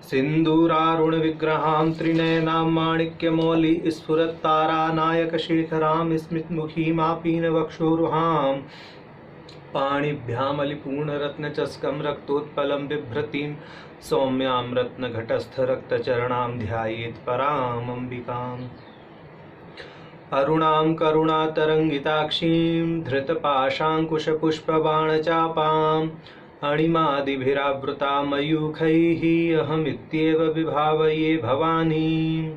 सिंदूरारुण विग्रहां त्रिनयनां माणिक्यमौलि स्फुरत्तारानायकशेखरां स्मितमुखीमापीनवक्षोरुहां पाणिभ्यामलिपूर्णरत्नचस्कं रक्तोत्पलं बिभ्रतीं सौम्यां रत्नघटस्थरक्तचरणां ध्यायेत् परामम्बिकाम्। अरुणां करुणातरङ्गिताक्षीं धृतपाशाङ्कुशपुष्पबाणचापाम् अणिमादिभिरावृता मयूखैः अहमित्येव विभावये भवानीम्।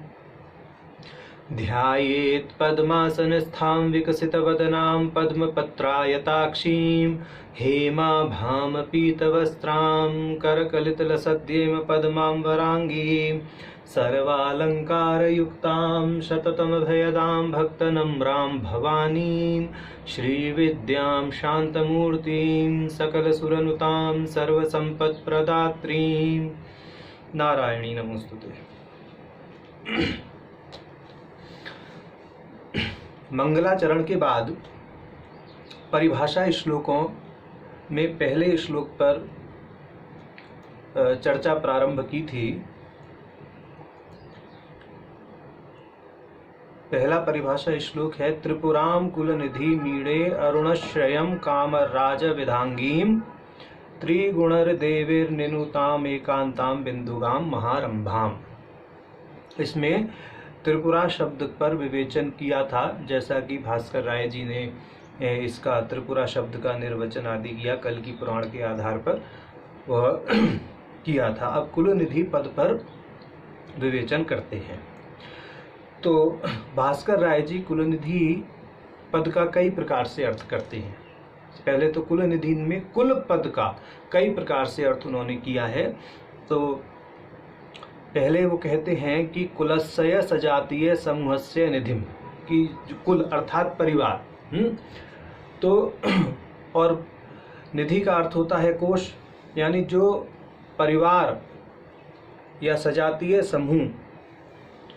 ध्यायेत् पद्मासनस्थां विकसितवदनां पद्मपत्रायताक्षीं हेमाभामपीतवस्त्रां करकलितलसद्येम पद्मां वराङ्गीं सर्वालङ्कारयुक्तां शततमभयदां भक्तनम्रां भवानीं श्रीविद्यां शान्तमूर्तिं सकलसुरनुतां सर्वसम्पत्प्रदात्रीं। नारायणी नमोस्तुते। मंगलाचरण के बाद परिभाषा श्लोकों में पहले श्लोक पर चर्चा प्रारंभ की थी। पहला परिभाषा श्लोक है त्रिपुरां कुलनिधि मीणे अरुणश्रयं कामराज विधांगीं त्रिगुणर्देवीर्निनुताम् एकांतां बिंदुगां महारंभाम। इसमें त्रिपुरा शब्द पर विवेचन किया था, जैसा कि भास्कर राय जी ने इसका त्रिपुरा शब्द का निर्वचन आदि किया, कल की पुराण के आधार पर वह किया था। अब कुलनिधि पद पर विवेचन करते हैं। तो भास्कर राय जी कुलनिधि पद का कई प्रकार से अर्थ करते हैं। पहले तो कुलनिधि में कुल पद का कई प्रकार से अर्थ उन्होंने किया है। तो पहले वो कहते हैं कि कुलस्य सजातीय समूहस्य निधिम, कि कुल अर्थात परिवार। तो और निधि का अर्थ होता है कोश, यानी जो परिवार या सजातीय समूह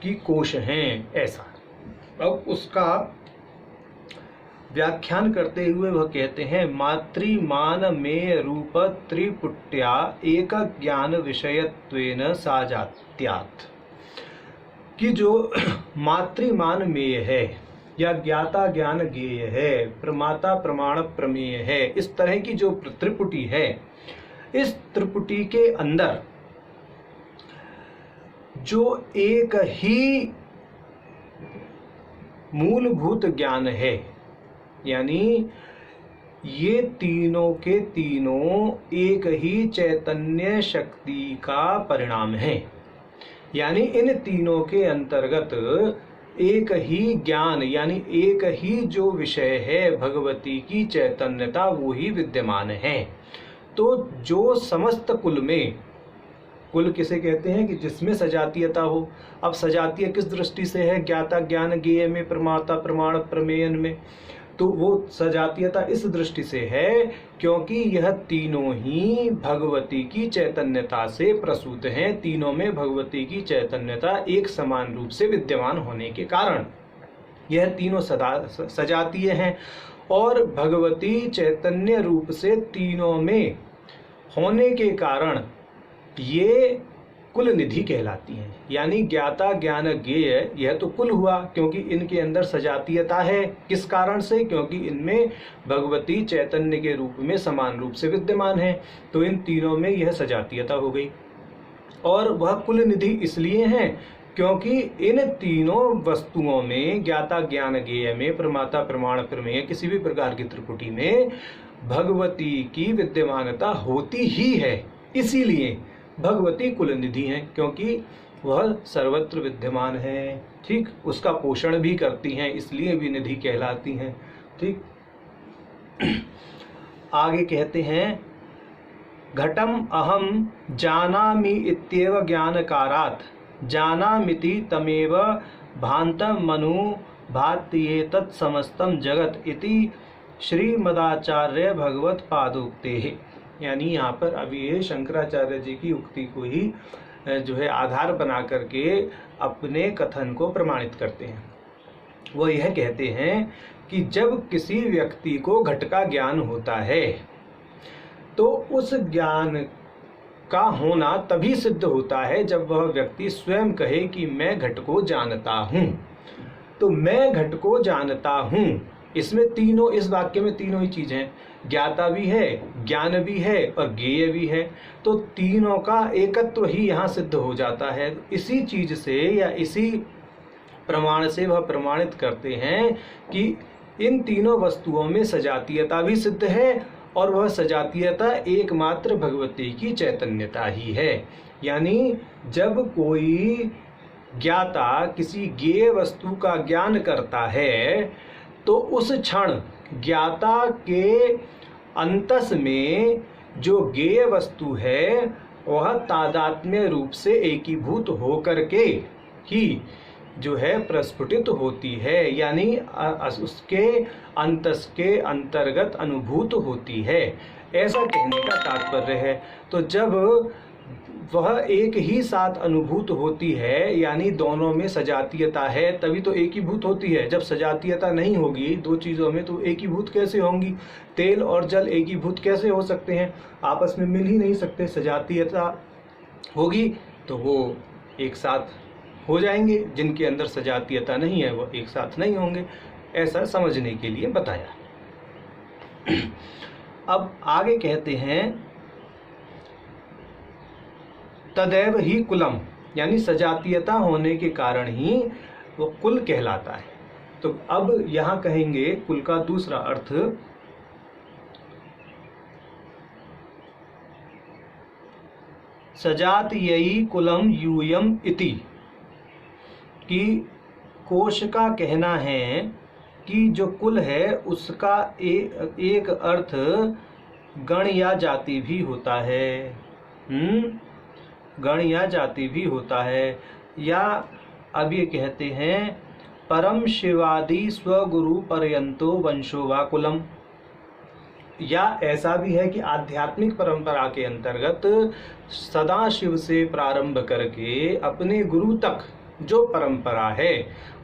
की कोश हैं, ऐसा। अब उसका व्याख्यान करते हुए वह कहते हैं मातृमान में रूप त्रिपुट्या एक ज्ञान विषयत्वेन साजात्यात्, कि जो मातृमान मेय है या ज्ञाता ज्ञान ज्ञेय है, प्रमाता प्रमाण प्रमेय है, इस तरह की जो त्रिपुटी है, इस त्रिपुटी के अंदर जो एक ही मूलभूत ज्ञान है, यानी ये तीनों के तीनों एक ही चैतन्य शक्ति का परिणाम है। यानी इन तीनों के अंतर्गत एक ही ज्ञान, यानी एक ही जो विषय है भगवती की चैतन्यता, वो ही विद्यमान है। तो जो समस्त कुल में, कुल किसे कहते हैं कि जिसमें सजातीयता हो। अब सजातीय किस दृष्टि से है? ज्ञाता ज्ञान ज्ञेय में, प्रमाता प्रमाण प्रमेयन में। तो वो सजातीयता इस दृष्टि से है क्योंकि यह तीनों ही भगवती की चैतन्यता से प्रसूत हैं। तीनों में भगवती की चैतन्यता एक समान रूप से विद्यमान होने के कारण यह तीनों सजातीय हैं, और भगवती चैतन्य रूप से तीनों में होने के कारण ये कुल निधि कहलाती हैं। यानी ज्ञाता ज्ञान ज्ञेय, यह तो कुल हुआ क्योंकि इनके अंदर सजातीयता है। किस कारण से? क्योंकि इनमें भगवती चैतन्य के रूप में समान रूप से विद्यमान है। तो इन तीनों में यह सजातीयता हो गई। और वह कुल निधि इसलिए है क्योंकि इन तीनों वस्तुओं में, ज्ञाता ज्ञान ज्ञेय में, प्रमाता प्रमाण प्रमेय, किसी भी प्रकार की त्रिपुटी में भगवती की विद्यमानता होती ही है। इसीलिए भगवती कुल निधि है, क्योंकि वह सर्वत्र विद्यमान है। ठीक, उसका पोषण भी करती हैं, इसलिए भी निधि कहलाती हैं। ठीक, आगे कहते हैं घटम अहम जानामि इत्येव ज्ञानकारात् जानामिति तमेव भान्तमनु भात्येतत् समस्तं जगत इति श्रीमदाचार्य भगवत पादोक्तेः। यानी यहाँ पर अभी ये शंकराचार्य जी की उक्ति को ही जो है आधार बना करके अपने कथन को प्रमाणित करते हैं। वो यह कहते हैं कि जब किसी व्यक्ति को घट का ज्ञान होता है तो उस ज्ञान का होना तभी सिद्ध होता है जब वह व्यक्ति स्वयं कहे कि मैं घट को जानता हूँ। तो मैं घट को जानता हूँ, इसमें तीनों, इस वाक्य में तीनों ही चीजें हैं, ज्ञाता भी है, ज्ञान भी है और ज्ञेय भी है। तो तीनों का एकत्व ही यहाँ सिद्ध हो जाता है। इसी चीज से या इसी प्रमाण से वह प्रमाणित करते हैं कि इन तीनों वस्तुओं में सजातीयता भी सिद्ध है और वह सजातीयता एकमात्र भगवती की चैतन्यता ही है। यानी जब कोई ज्ञाता किसी ज्ञेय वस्तु का ज्ञान करता है तो उस क्षण ज्ञाता के अंतस में जो ज्ञेय वस्तु है वह तादात्म्य रूप से एकीभूत होकर के ही जो है प्रस्फुटित होती है, यानी उसके अंतस के अंतर्गत अनुभूत होती है, ऐसा कहने का तात्पर्य है। तो जब वह एक ही साथ अनुभूत होती है, यानी दोनों में सजातीयता है, तभी तो एकीभूत होती है। जब सजातीयता नहीं होगी दो चीज़ों में तो एकीभूत कैसे होंगी? तेल और जल एकीभूत कैसे हो सकते हैं? आपस में मिल ही नहीं सकते। सजातीयता होगी तो वो एक साथ हो जाएंगे, जिनके अंदर सजातीयता नहीं है वो एक साथ नहीं होंगे। ऐसा समझने के लिए बताया। अब आगे कहते हैं तदैव ही कुलम, यानी सजातीयता होने के कारण ही वो कुल कहलाता है। तो अब यहां कहेंगे कुल का दूसरा अर्थ, सजातीयई कुलम यूयम इति, कि कोश का कहना है कि जो कुल है उसका एक अर्थ गण या जाति भी होता है। गण या जाति भी होता है। या अब ये कहते हैं परम शिवादि स्वगुरु पर्यंतो वंशो वा कुलम। या ऐसा भी है कि आध्यात्मिक परंपरा के अंतर्गत सदा शिव से प्रारंभ करके अपने गुरु तक जो परंपरा है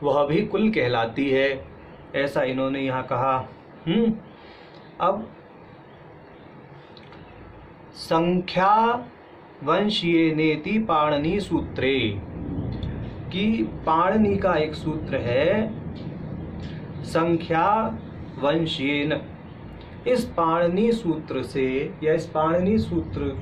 वह भी कुल कहलाती है, ऐसा इन्होंने यहाँ कहा। अब संख्या वंशीय नेति पाणिनि सूत्रे, कि पाणिनि का एक सूत्र है संख्या वंशीयन। इस पाणिनि सूत्र से या इस पाणिनि सूत्र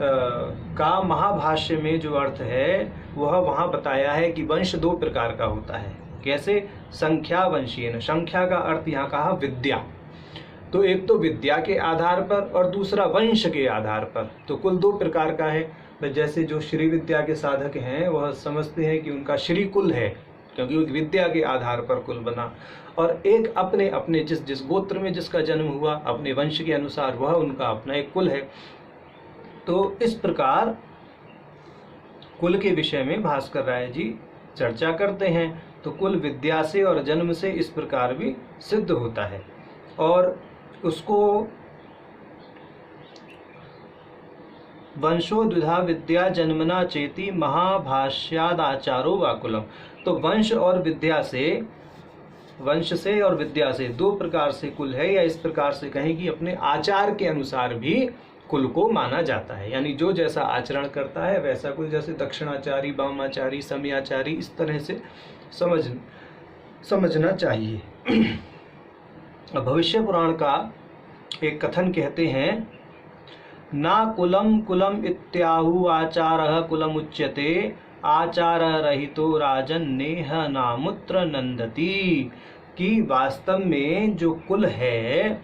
का महाभाष्य में जो अर्थ है वह वहाँ बताया है कि वंश दो प्रकार का होता है। कैसे? संख्या वंशीयन। संख्या का अर्थ यहाँ कहा विद्या, तो एक तो विद्या के आधार पर और दूसरा वंश के आधार पर। तो कुल दो प्रकार का है। जैसे जो श्री विद्या के साधक हैं वह समझते हैं कि उनका श्री कुल है क्योंकि विद्या के आधार पर कुल बना, और एक अपने अपने जिस गोत्र में जिसका जन्म हुआ अपने वंश के अनुसार वह उनका अपना एक कुल है। तो इस प्रकार कुल के विषय में भास्कर राय जी चर्चा करते हैं। तो कुल विद्या से और जन्म से इस प्रकार भी सिद्ध होता है, और उसको वंशो द्विधा विद्या जन्मना चेति महाभाष्यादाचारो वाकुलम। तो वंश और विद्या से, वंश से और विद्या से दो प्रकार से कुल है, या इस प्रकार से कहें कि अपने आचार के अनुसार भी कुल को माना जाता है। यानी जो जैसा आचरण करता है वैसा कुल, जैसे दक्षिणाचारी, वामाचारी, समयाचारी, इस तरह से समझना चाहिए। भविष्य पुराण का एक कथन कहते हैं, ना कुलम कुलम इत्याहु आचारः कुलम उच्यते, आचार रहितो राजन नेह नामुत्र नंदती। कि वास्तव में जो कुल है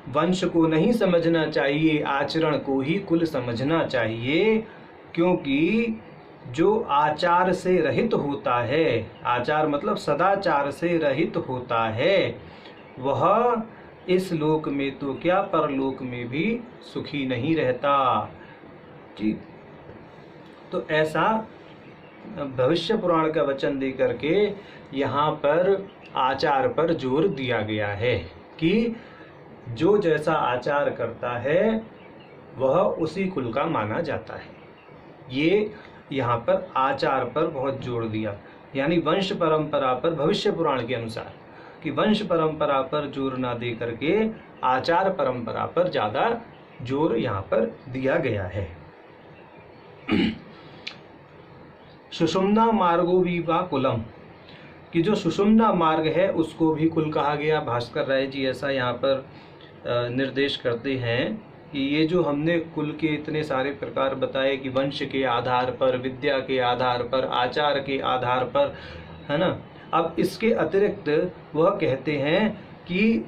वंश को नहीं समझना चाहिए, आचरण को ही कुल समझना चाहिए, क्योंकि जो आचार से रहित होता है, आचार मतलब सदाचार से रहित होता है, वह इस लोक में तो क्या परलोक में भी सुखी नहीं रहता। ठीक, तो ऐसा भविष्य पुराण का वचन दे करके यहाँ पर आचार पर जोर दिया गया है कि जो जैसा आचार करता है वह उसी कुल का माना जाता है। ये यहाँ पर आचार पर बहुत जोर दिया, यानी वंश परंपरा पर, भविष्य पुराण के अनुसार कि वंश परंपरा पर जोर ना दे करके आचार परंपरा पर ज़्यादा जोर यहाँ पर दिया गया है। सुषुम्ना मार्गो वा कुलम, कि जो सुषुम्ना मार्ग है उसको भी कुल कहा गया। भास्कर राय जी ऐसा यहाँ पर निर्देश करते हैं कि ये जो हमने कुल के इतने सारे प्रकार बताए कि वंश के आधार पर, विद्या के आधार पर, आचार के आधार पर, है ना, अब इसके अतिरिक्त वह कहते हैं कि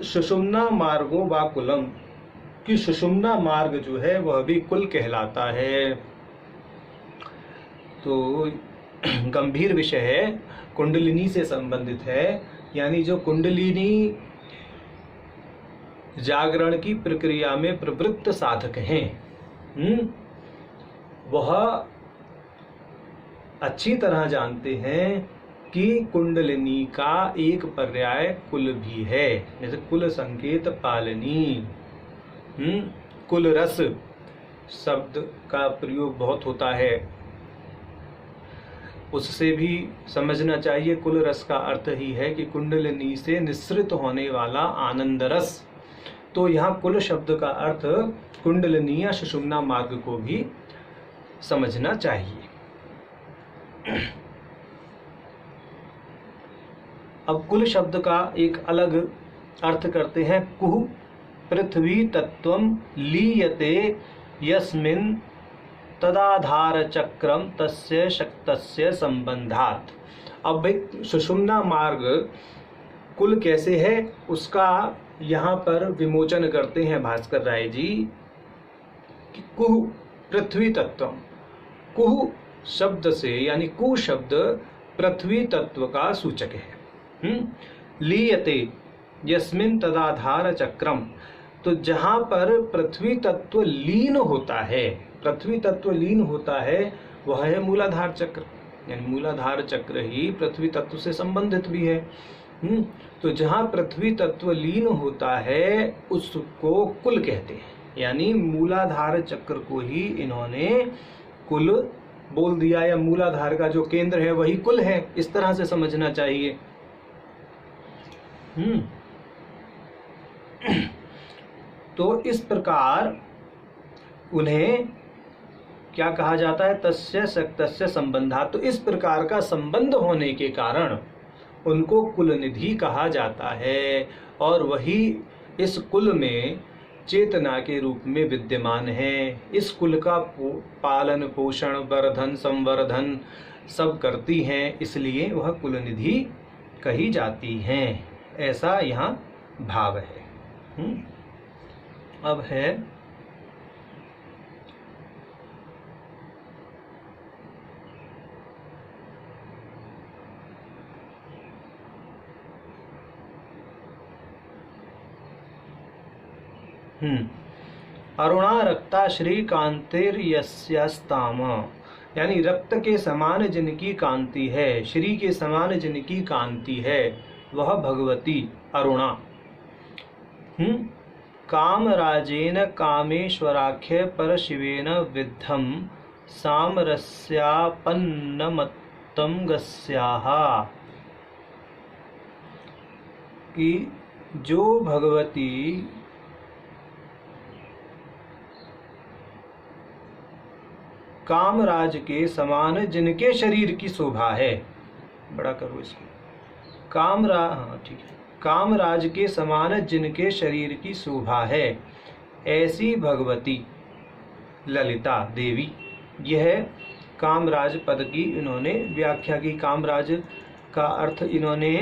सुषुम्ना मार्गो वा कुलम, कि सुषुम्ना मार्ग जो है वह भी कुल कहलाता है। तो गंभीर विषय है, कुंडलिनी से संबंधित है, यानी जो कुंडलिनी जागरण की प्रक्रिया में प्रवृत्त साधक हैं, वह अच्छी तरह जानते हैं कि कुंडलिनी का एक पर्याय कुल भी है। जैसे कुल संकेत पालनी, कुल रस शब्द का प्रयोग बहुत होता है, उससे भी समझना चाहिए। कुल रस का अर्थ ही है कि कुंडलिनी से निस्सृत होने वाला आनंद रस। तो यहाँ कुल शब्द का अर्थ कुंडलिनी या सुषुम्ना मार्ग को भी समझना चाहिए। अब कुल शब्द का एक अलग अर्थ करते हैं। कुह पृथ्वी तत्वम लीयते यस्मिन् तदाधार चक्रम तस्य शक्तस्य संबंधात्। अब भाई सुषुम्ना मार्ग कुल कैसे है उसका यहाँ पर विमोचन करते हैं भास्कर राय जी कि कुह पृथ्वी तत्वम। कुह शब्द से, यानी कुह शब्द पृथ्वी तत्व का सूचक है। लीयते यस्मिन् तदाधार चक्रम, तो जहाँ पर पृथ्वी तत्व लीन होता है, पृथ्वी तत्व लीन होता है वह है मूलाधार चक्र, यानी मूलाधार चक्र ही पृथ्वी तत्व से संबंधित भी है। तो जहाँ पृथ्वी तत्व लीन होता है उसको कुल कहते हैं, यानी मूलाधार चक्र को ही इन्होंने कुल बोल दिया, या मूलाधार का जो केंद्र है वही कुल है, इस तरह से समझना चाहिए। तो इस प्रकार उन्हें क्या कहा जाता है, तस्य शक्तस्य संबंधा। तो इस प्रकार का संबंध होने के कारण उनको कुल निधि कहा जाता है, और वही इस कुल में चेतना के रूप में विद्यमान है। इस कुल का पालन पोषण वर्धन संवर्धन सब करती हैं, इसलिए वह कुल निधि कही जाती हैं, ऐसा यहाँ भाव है। अब है अरुणा रक्ता श्री कांतिर्यस्यास्ताम, यानी रक्त के समान जिनकी कांति है, श्री के समान जिनकी कांति है, वह भगवती अरुणा। कामराजेन कामेश्वराख्य परशिवेन विद्धम सामरस्यापन्नमत्तं गस्याः, कि जो भगवती कामराज के समान जिनके शरीर की शोभा है, बड़ा करो इसको, ठीक है, कामराज के समान जिनके शरीर की शोभा है, ऐसी भगवती ललिता देवी। यह कामराज पद की इन्होंने व्याख्या की। कामराज का अर्थ इन्होंने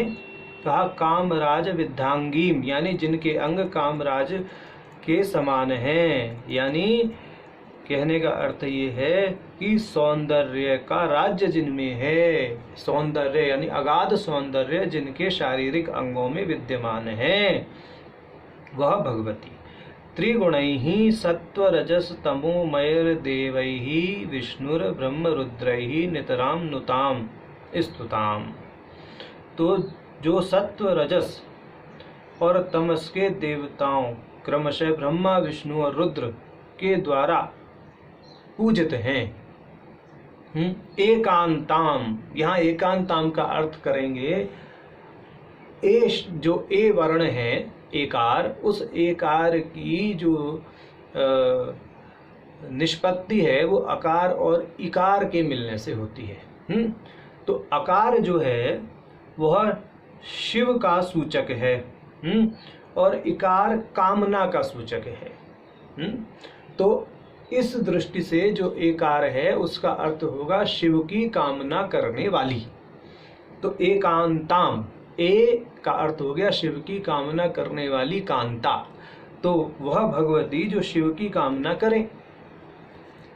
कहा कामराज विद्धांगीम, यानी जिनके अंग कामराज के समान हैं, यानी कहने का अर्थ ये है कि सौंदर्य का राज्य जिनमें है, सौंदर्य यानी अगाध सौंदर्य जिनके शारीरिक अंगों में विद्यमान है, वह भगवती। त्रिगुणैः सत्वरजस तमोमयैर्देवैः विष्णुर्ब्रह्म रुद्रैः नितरां नुतां स्तुतां। तो जो सत्व रजस और तमस के देवताओं क्रमशः ब्रह्मा विष्णु और रुद्र के द्वारा पूजित हैं। एकांताम, यहाँ एकांताम का अर्थ करेंगे, जो ए वर्ण है एकार, उस एकार की जो निष्पत्ति है वो अकार और इकार के मिलने से होती है। तो अकार जो है वह शिव का सूचक है और इकार कामना का सूचक है। तो इस दृष्टि से जो एकार है उसका अर्थ होगा शिव की कामना करने वाली। तो एकांताम, ए का अर्थ हो गया शिव की कामना करने वाली कांता, तो वह भगवती जो शिव की कामना करें।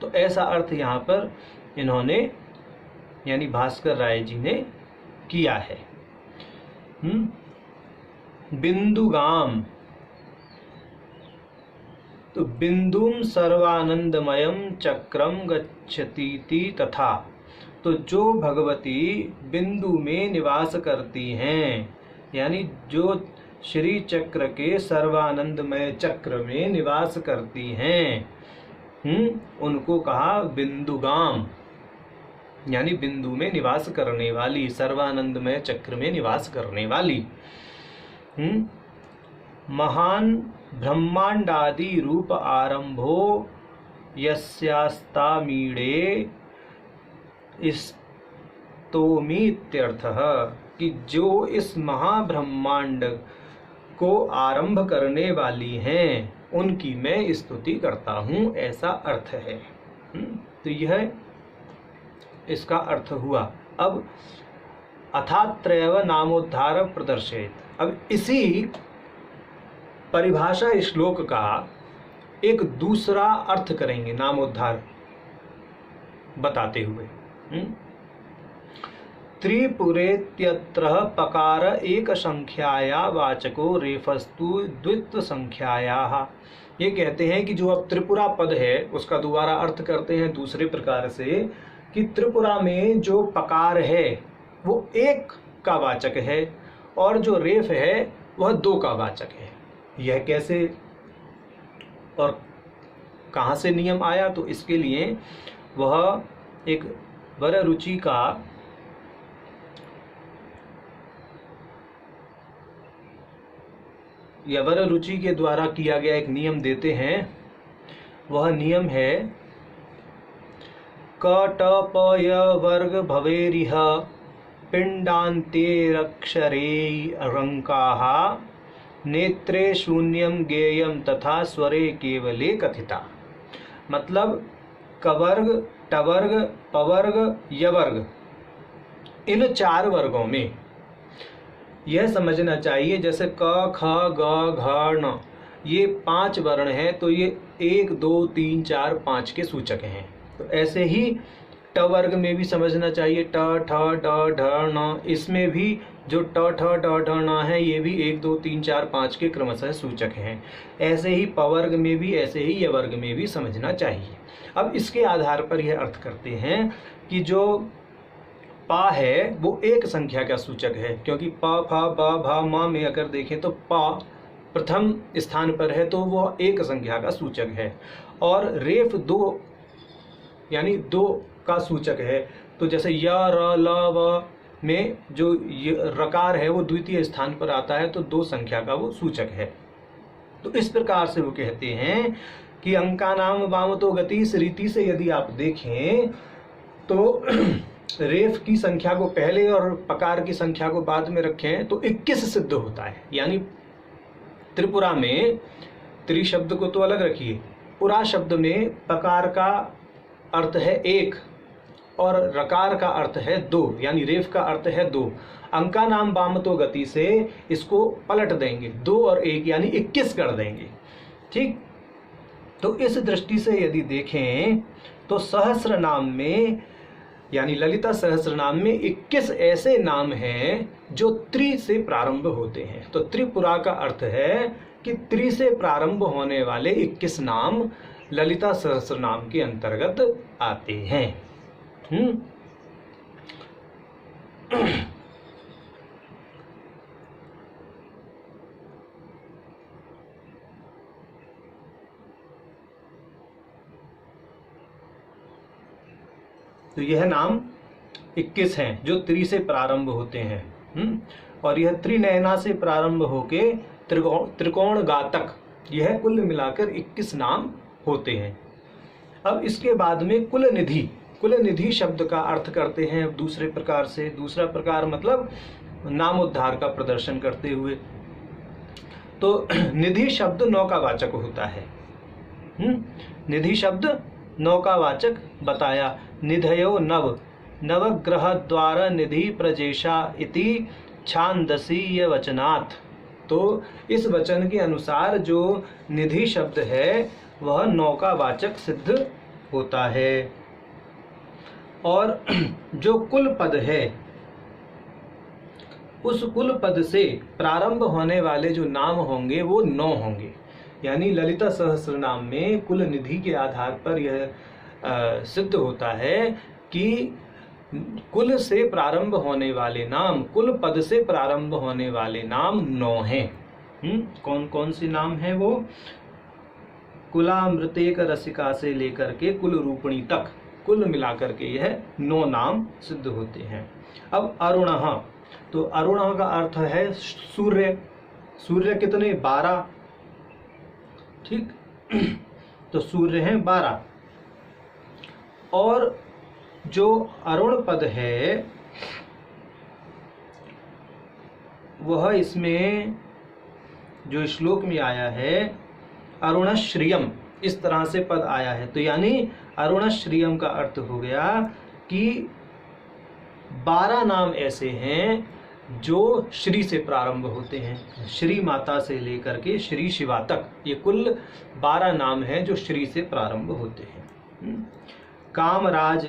तो ऐसा अर्थ यहाँ पर इन्होंने यानी भास्कर राय जी ने किया है। बिंदुगाम, तो बिंदुम सर्वानंदमयम चक्रम गच्छतीति तथा, तो जो भगवती बिंदु में निवास करती हैं, यानी जो श्री चक्र के सर्वानंदमय चक्र में निवास करती हैं, उनको कहा बिंदुगाम, यानी बिंदु में निवास करने वाली, सर्वानंदमय चक्र में निवास करने वाली। महान ब्रह्मांडादि रूप आरंभो यस्यास्तामीडे स्तोमीत्यर्थः, कि जो इस महाब्रह्मांड को आरंभ करने वाली हैं उनकी मैं स्तुति करता हूँ, ऐसा अर्थ है। तो यह इसका अर्थ हुआ। अब अथात्रैव नामोद्धार प्रदर्शित, अब इसी परिभाषा श्लोक का एक दूसरा अर्थ करेंगे नामोद्धार बताते हुए। त्रिपुरेत्यत्र पकार एक संख्याया वाचको रेफस्तु द्वित्व संख्याया। ये कहते हैं कि जो अब त्रिपुरा पद है उसका दोबारा अर्थ करते हैं दूसरे प्रकार से कि त्रिपुरा में जो पकार है वो एक का वाचक है और जो रेफ है वह दो का वाचक है। यह कैसे और कहाँ से नियम आया? तो इसके लिए वह एक वररुचि का या वररुचि के द्वारा किया गया एक नियम देते हैं। वह नियम है क ट प य वर्ग भवेरिह पिंडान्तेरक्षरे रंकाः नेत्रे शून्यम गेयम तथा स्वरे केवले कथिता। मतलब कवर्ग, टवर्ग, पवर्ग, यवर्ग, इन चार वर्गों में यह समझना चाहिए जैसे क ख ग घ ण ये 5 वर्ण हैं तो ये 1 2 3 4 5 के सूचक हैं। तो ऐसे ही ट वर्ग में भी समझना चाहिए ट ठ ड ढ ण, इसमें भी जो ट ठ ड ढ ण है ये भी 1 2 3 4 5 के क्रमशः सूचक हैं। ऐसे ही प वर्ग में भी, ऐसे ही य वर्ग में भी समझना चाहिए। अब इसके आधार पर यह अर्थ करते हैं कि जो पा है वो एक संख्या का सूचक है, क्योंकि प फ ब भ म में अगर देखें तो प प्रथम स्थान पर है तो वह एक संख्या का सूचक है और रेफ 2 यानी 2 का सूचक है। तो जैसे य र ल व में जो रकार है वो द्वितीय स्थान पर आता है तो 2 संख्या का वो सूचक है। तो इस प्रकार से वो कहते हैं कि अंकानाम वामतो गति, इस रीति से यदि आप देखें तो रेफ की संख्या को पहले और पकार की संख्या को बाद में रखें तो 21 सिद्ध होता है। यानी त्रिपुरा में त्रि शब्द को तो अलग रखिए, पुरा शब्द में पकार का अर्थ है 1 और रकार का अर्थ है 2, यानी रेफ का अर्थ है 2। अंका नाम वामतो गति से इसको पलट देंगे, 2 और 1 यानी 21 कर देंगे। ठीक, तो इस दृष्टि से यदि देखें तो सहस्र नाम में यानी ललिता सहस्र नाम में 21 ऐसे नाम हैं जो त्रि से प्रारंभ होते हैं। तो त्रिपुरा का अर्थ है कि त्रि से प्रारंभ होने वाले 21 नाम ललिता सहस्र नाम के अंतर्गत आते हैं। तो यह नाम 21 हैं जो त्रि से प्रारंभ होते हैं। और यह त्रिनयना से प्रारंभ होके त्रिकोण घातक, यह कुल मिलाकर 21 नाम होते हैं। अब इसके बाद में कुलनिधि, कुलनिधि शब्द का अर्थ करते हैं दूसरे प्रकार से। दूसरा प्रकार मतलब नामोद्धार का प्रदर्शन करते हुए। तो निधि शब्द नौकावाचक होता है। निधि शब्द नौकावाचक बताया। निधयो नव, नवग्रह द्वारा निधि प्रजेशा इति छांदसीय वचनात्। तो इस वचन के अनुसार जो निधि शब्द है वह नौकावाचक सिद्ध होता है। और जो कुल पद है उस कुल पद से प्रारंभ होने वाले जो नाम होंगे वो 9 होंगे। यानी ललिता सहस्रनाम में कुल निधि के आधार पर यह सिद्ध होता है कि कुल से प्रारंभ होने वाले नाम, कुल पद से प्रारंभ होने वाले नाम 9 हैं। कौन कौन से नाम हैं वो? कुलामृतेक रसिका से लेकर के कुल रूपणी तक, कुल मिलाकर के यह 9 नाम सिद्ध होते हैं। अब अरुणः, तो अरुणः का अर्थ है सूर्य। सूर्य कितने? 12। ठीक, तो सूर्य हैं 12। और जो अरुण पद है वह इसमें जो श्लोक में आया है अरुणश्रियम, इस तरह से पद आया है। तो यानी अरुणश्रियम का अर्थ हो गया कि 12 नाम ऐसे हैं जो श्री से प्रारंभ होते हैं। श्री माता से लेकर के श्री शिवा तक ये कुल 12 नाम हैं जो श्री से प्रारंभ होते हैं। कामराज,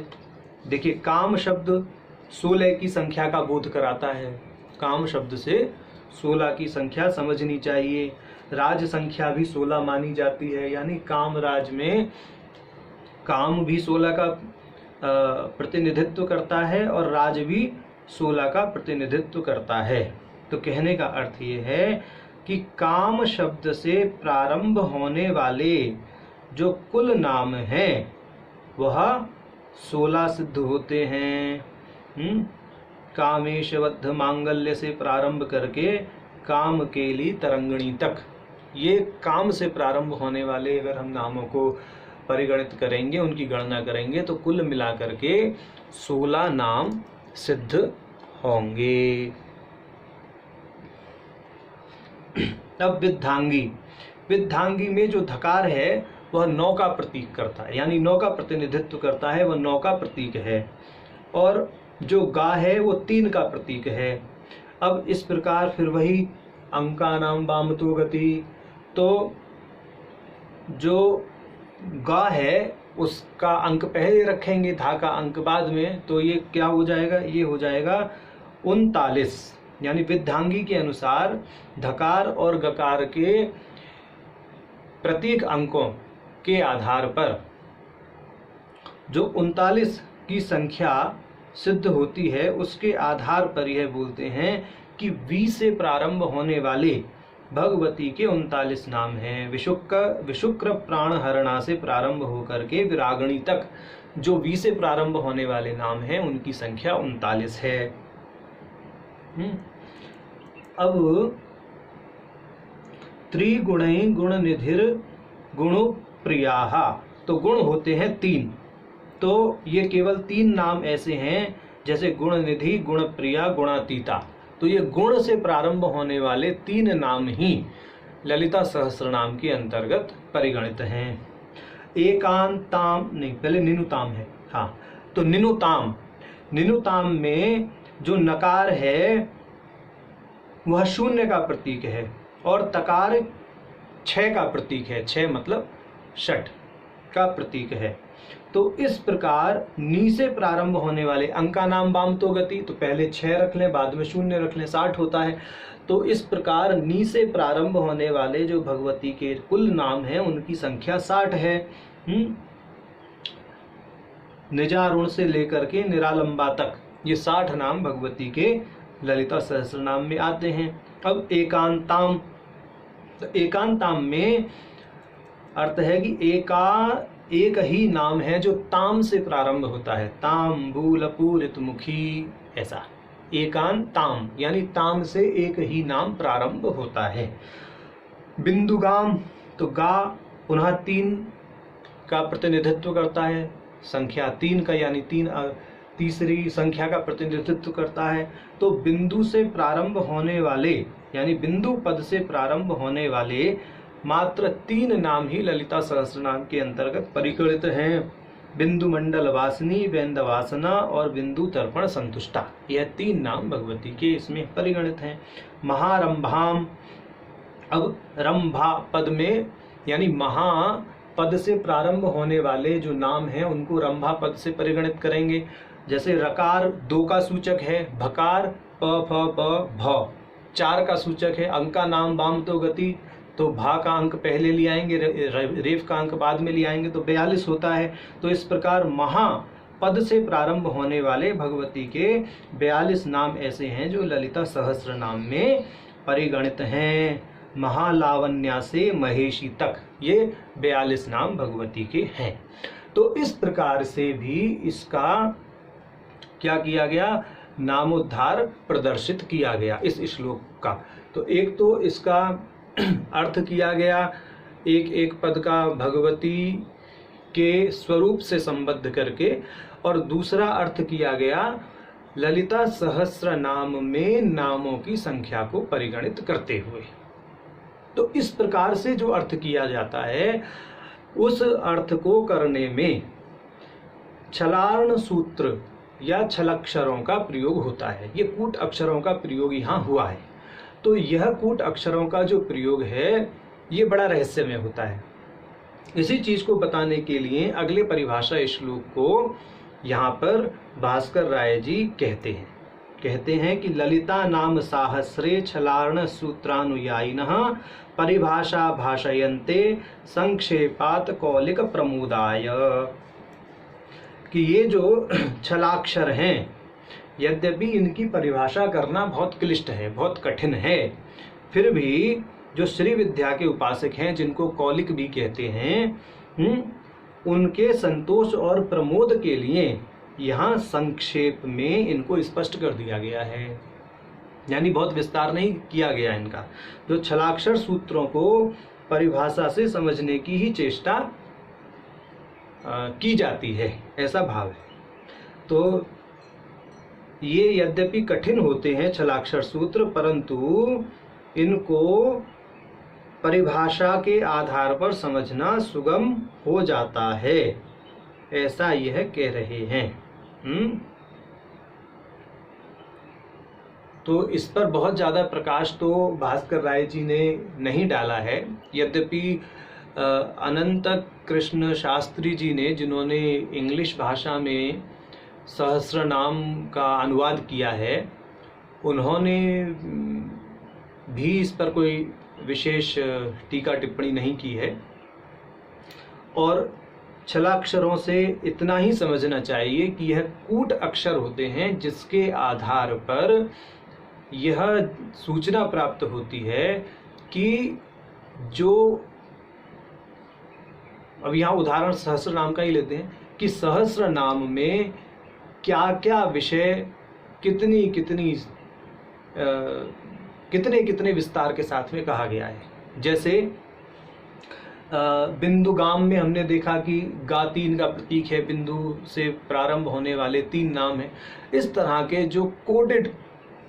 देखिए काम शब्द 16 की संख्या का बोध कराता है। काम शब्द से 16 की संख्या समझनी चाहिए। राज संख्या भी 16 मानी जाती है। यानी कामराज में काम भी 16 का प्रतिनिधित्व करता है और राज भी 16 का प्रतिनिधित्व करता है। तो कहने का अर्थ ये है कि काम शब्द से प्रारंभ होने वाले जो कुल नाम हैं वह 16 सिद्ध होते हैं। कामेशबद्ध मांगल्य से प्रारंभ करके काम केली तरंगणी तक, ये काम से प्रारंभ होने वाले अगर हम नामों को परिगणित करेंगे, उनकी गणना करेंगे तो कुल मिलाकर के 16 नाम सिद्ध होंगे। अब विद्धांगी, विद्धांगी में जो धकार है वह 9 का प्रतीक करता है, यानी 9 का प्रतिनिधित्व करता है, वह 9 का प्रतीक है। और जो गा है वो 3 का प्रतीक है। अब इस प्रकार फिर वही अंका नाम वामतो गति, तो जो गा है उसका अंक पहले रखेंगे, धा का अंक बाद में, तो ये क्या हो जाएगा? ये हो जाएगा 39। यानी विद्धांगी के अनुसार धकार और गकार के प्रतीक अंकों के आधार पर जो 39 की संख्या सिद्ध होती है उसके आधार पर यह बोलते हैं कि वी से प्रारंभ होने वाले भगवती के 39 नाम हैं। विशुक्र प्राण हरणा से प्रारंभ होकर के विरागणी तक जो वी से प्रारंभ होने वाले नाम हैं उनकी संख्या 39 है। अब त्रिगुणै गुण निधिर गुणु प्रियाः, तो गुण होते हैं 3। तो ये केवल 3 नाम ऐसे हैं जैसे गुण निधि, गुण प्रिया, गुणातीता। तो ये गुण से प्रारंभ होने वाले 3 नाम ही ललिता सहस्रनाम के अंतर्गत परिगणित हैं। एकांताम नहीं, पहले निनुताम है। हाँ, तो निनुताम, निनुताम में जो नकार है वह 0 का प्रतीक है और तकार 6 का प्रतीक है। 6 मतलब षट का प्रतीक है। तो इस प्रकार नी से प्रारंभ होने वाले अंका नाम वामतो गति, तो पहले 6 रख लें बाद में 0 रख लें, 60 होता है। तो इस प्रकार नी से प्रारंभ होने वाले जो भगवती के कुल नाम हैं उनकी संख्या 60 है। निजारुण से लेकर के निरालंबा तक ये 60 नाम भगवती के ललिता सहस्रनाम में आते हैं। अब एकांताम, तो एकांताम में अर्थ है कि एक ही नाम है जो ताम से प्रारंभ होता है। ताम बूल पूरित मुखी, ऐसा एकांताम यानी ताम से एक ही नाम प्रारंभ होता है। बिंदुगाम, तो गा पुनः 3 का प्रतिनिधित्व करता है, संख्या 3 का, यानी तीसरी संख्या का प्रतिनिधित्व करता है। तो बिंदु से प्रारंभ होने वाले, यानी बिंदु पद से प्रारंभ होने वाले मात्र 3 नाम ही ललिता सहस्रनाम के अंतर्गत परिगणित हैं। बिंदु मंडल वासिनी, वेंदवासना और बिंदु तर्पण संतुष्टा, यह 3 नाम भगवती के इसमें परिगणित हैं। महारंभाम, अब रंभा पद में, यानी महा पद से प्रारंभ होने वाले जो नाम हैं उनको रंभा पद से परिगणित करेंगे। जैसे रकार 2 का सूचक है, भकार प फ प भ 4 का सूचक है, अंका नाम वाम तो गति, तो भा का अंक पहले ले आएंगे, रेफ का अंक बाद में ले आएंगे, तो 42 होता है। तो इस प्रकार महा पद से प्रारंभ होने वाले भगवती के 42 नाम ऐसे हैं जो ललिता सहस्र नाम में परिगणित हैं। महालावण्या से महेशी तक ये 42 नाम भगवती के हैं। तो इस प्रकार से भी इसका क्या किया गया, नामोद्धार प्रदर्शित किया गया इस श्लोक का। तो एक तो इसका अर्थ किया गया, एक एक पद का भगवती के स्वरूप से संबद्ध करके, और दूसरा अर्थ किया गया ललिता सहस्र नाम में नामों की संख्या को परिगणित करते हुए। तो इस प्रकार से जो अर्थ किया जाता है उस अर्थ को करने में छलार्ण सूत्र या छलक्षरों का प्रयोग होता है। ये कूट अक्षरों का प्रयोग यहाँ हुआ है। तो यह कूट अक्षरों का जो प्रयोग है ये बड़ा रहस्यमय होता है। इसी चीज को बताने के लिए अगले परिभाषा श्लोक को यहाँ पर भास्कर राय जी कहते हैं कि ललिता नाम साहस्रे छलार्ण सूत्रानुयायिनः परिभाषा भाषयन्ते संक्षेपात कौलिक प्रमुदाय, कि ये जो छलाक्षर हैं यद्यपि इनकी परिभाषा करना बहुत क्लिष्ट है, बहुत कठिन है, फिर भी जो श्री विद्या के उपासक हैं जिनको कौलिक भी कहते हैं, उनके संतोष और प्रमोद के लिए यहाँ संक्षेप में इनको स्पष्ट कर दिया गया है, यानी बहुत विस्तार नहीं किया गया इनका। जो छलाक्षर सूत्रों को परिभाषा से समझने की ही चेष्टा की जाती है, ऐसा भाव है। तो ये यद्यपि कठिन होते हैं छलाक्षर सूत्र, परंतु इनको परिभाषा के आधार पर समझना सुगम हो जाता है, ऐसा यह कह रहे हैं। तो इस पर बहुत ज़्यादा प्रकाश तो भास्कर राय जी ने नहीं डाला है, यद्यपि अनंत कृष्ण शास्त्री जी ने, जिन्होंने इंग्लिश भाषा में सहस्र नाम का अनुवाद किया है, उन्होंने भी इस पर कोई विशेष टीका टिप्पणी नहीं की है। और छलाक्षरों से इतना ही समझना चाहिए कि यह कूट अक्षर होते हैं जिसके आधार पर यह सूचना प्राप्त होती है कि जो, अब यहाँ उदाहरण सहस्र नाम का ही लेते हैं कि सहस्र नाम में क्या क्या विषय कितनी कितने विस्तार के साथ में कहा गया है। जैसे बिंदुगाम में हमने देखा कि गा 3 का प्रतीक है, बिंदु से प्रारंभ होने वाले 3 नाम हैं। इस तरह के जो कोडेड,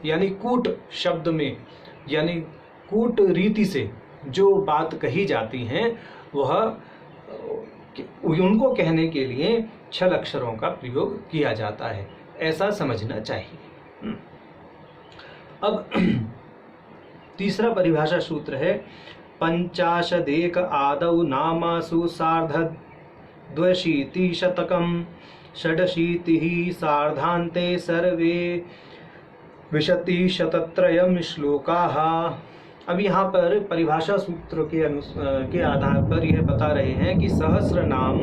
यानी कूट शब्द में, यानी कूट रीति से जो बात कही जाती हैं, वह उनको कहने के लिए छल अक्षरों का प्रयोग किया जाता है, ऐसा समझना चाहिए। अब तीसरा परिभाषा सूत्र है 50 आदौ नामासु सार्धद्वशीतिशतकं षडशीतिः सार्धान्ते सर्वे विशतिशतत्रयम् श्लोकाः। अब यहाँ पर परिभाषा सूत्र के आधार पर यह बता रहे हैं कि सहस्र नाम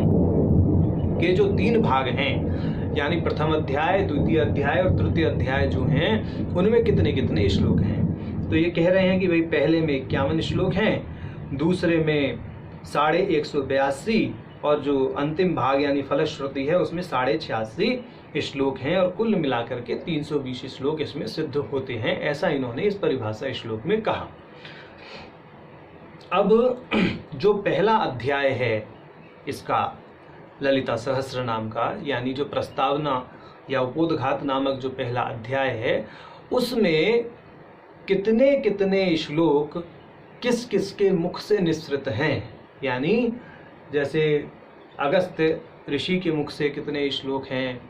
के जो 3 भाग हैं, यानी प्रथम अध्याय, द्वितीय अध्याय और तृतीय अध्याय जो हैं, उनमें कितने कितने श्लोक हैं। तो ये कह रहे हैं कि भाई पहले में 51 श्लोक हैं, दूसरे में 182 और जो अंतिम भाग यानी फलश्रुति है उसमें 86 श्लोक हैं, और कुल मिलाकर के 320 श्लोक इसमें सिद्ध होते हैं, ऐसा इन्होंने इस परिभाषा श्लोक में कहा। अब जो पहला अध्याय है इसका ललिता सहस्र नाम का, यानी जो प्रस्तावना या उपोद्घात नामक जो पहला अध्याय है, उसमें कितने कितने श्लोक किस किस के मुख से निसृत हैं। यानी जैसे अगस्त्य ऋषि के मुख से कितने श्लोक हैं,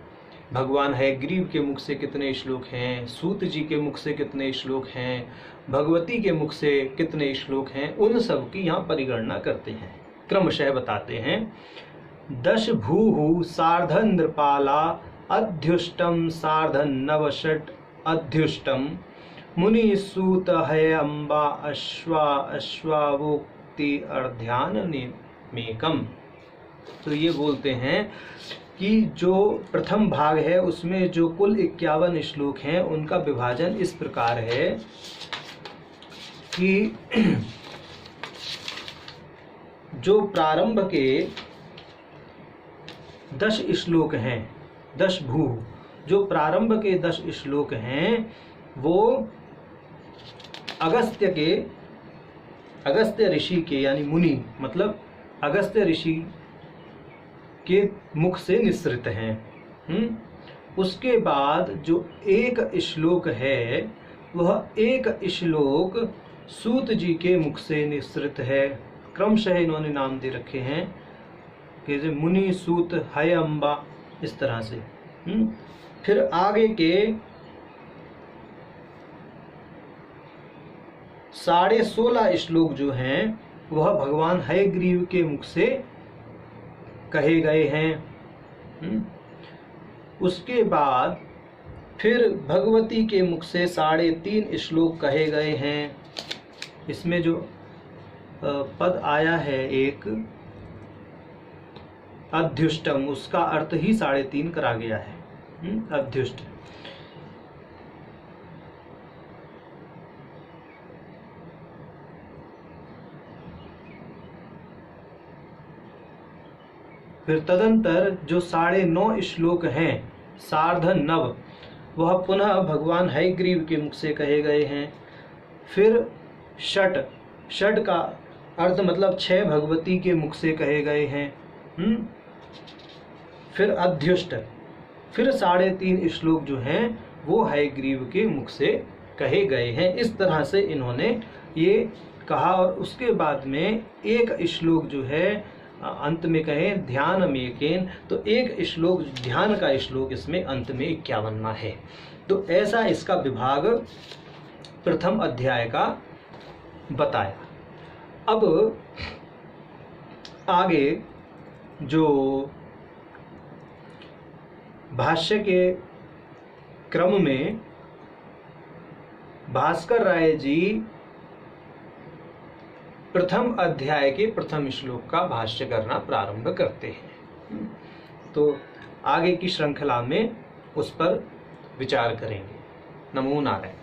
भगवान हयग्रीव के मुख से कितने श्लोक हैं, सूत जी के मुख से कितने श्लोक हैं, भगवती के मुख से कितने श्लोक हैं, उन सब की यहाँ परिगणना करते हैं, क्रमशः बताते हैं। 10 भूः सार्ध नृपाला अध्युष्टम सार्ध नवषट् अध्युष्टम मुनिसूत है अम्बा अश्वावोक्ति अर्ध्यान मेकम। तो ये बोलते हैं कि जो प्रथम भाग है उसमें जो कुल 51 श्लोक हैं उनका विभाजन इस प्रकार है कि जो प्रारंभ के 10 श्लोक हैं, 10 भू, जो प्रारंभ के 10 श्लोक हैं वो अगस्त्य ऋषि के, यानी मुनि मतलब अगस्त्य ऋषि के मुख से निसृत हैं। उसके बाद जो एक श्लोक है वह एक श्लोक सूत जी के मुख से निसृत है। क्रमशः इन्होंने नाम दे रखे हैं कि मुनि सूत हय अम्बा, इस तरह से। फिर आगे के 16.5 श्लोक जो हैं वह भगवान हयग्रीव के मुख से कहे गए हैं। उसके बाद फिर भगवती के मुख से 3.5 श्लोक कहे गए हैं। इसमें जो पद आया है एक अध्युष्टम, उसका अर्थ ही 3.5 करा गया है, अध्युष्ट। फिर तदंतर जो 9.5 श्लोक हैं सार्ध नव, वह पुनः भगवान हयग्रीव के मुख से कहे गए हैं। फिर षट का अर्थ मतलब 6 भगवती के मुख से कहे गए हैं। फिर अध्युष्ट, फिर 3.5 श्लोक जो हैं वो हयग्रीव के मुख से कहे गए हैं। इस तरह से इन्होंने ये कहा। और उसके बाद में एक श्लोक जो है अंत में कहे ध्यान मेकेन, तो एक श्लोक ध्यान का श्लोक इसमें अंत में 51वां है। तो ऐसा इसका विभाग प्रथम अध्याय का बताया। अब आगे जो भाष्य के क्रम में भास्कर राय जी प्रथम अध्याय के प्रथम श्लोक का भाष्य करना प्रारंभ करते हैं। तो आगे की श्रृंखला में उस पर विचार करेंगे। नमो नारायण।